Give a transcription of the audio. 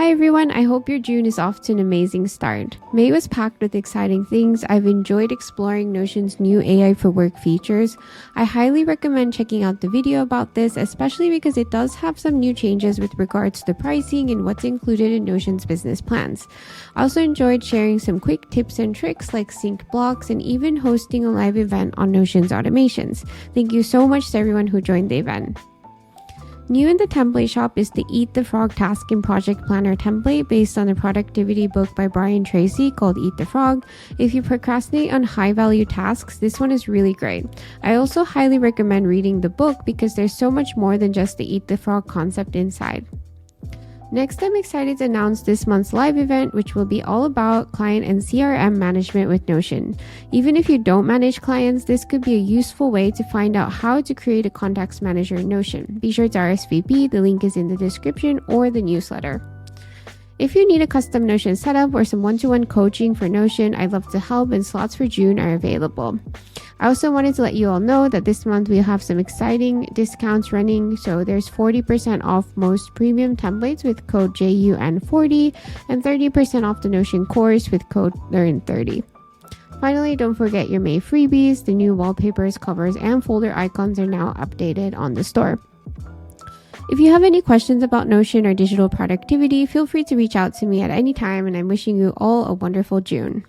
Hi everyone, I hope your June is off to an amazing start. May was packed with exciting things. I've enjoyed exploring Notion's new AI for work features. I highly recommend checking out the video about this, especially because it does have some new changes with regards to pricing and what's included in Notion's business plans. I also enjoyed sharing some quick tips and tricks like sync blocks and even hosting a live event on Notion's automations. Thank you so much to everyone who joined the event. New in the template shop is the Eat the Frog Task and Project Planner template based on the productivity book by Brian Tracy called Eat the Frog. If you procrastinate on high-value tasks, this one is really great. I also highly recommend reading the book because there's so much more than just the Eat the Frog concept inside. Next, I'm excited to announce this month's live event, which will be all about client and CRM management with Notion. Even if you don't manage clients, this could be a useful way to find out how to create a contacts manager in Notion. Be sure to RSVP, the link is in the description or the newsletter. If you need a custom Notion setup or some one-to-one coaching for Notion, I'd love to help and slots for June are available. I also wanted to let you all know that this month we'll have some exciting discounts running. So there's 40% off most premium templates with code JUN40 and 30% off the Notion course with code LEARN30. Finally, don't forget your May freebies. The new wallpapers, covers, and folder icons are now updated on the store. If you have any questions about Notion or digital productivity, feel free to reach out to me at any time, and I'm wishing you all a wonderful June.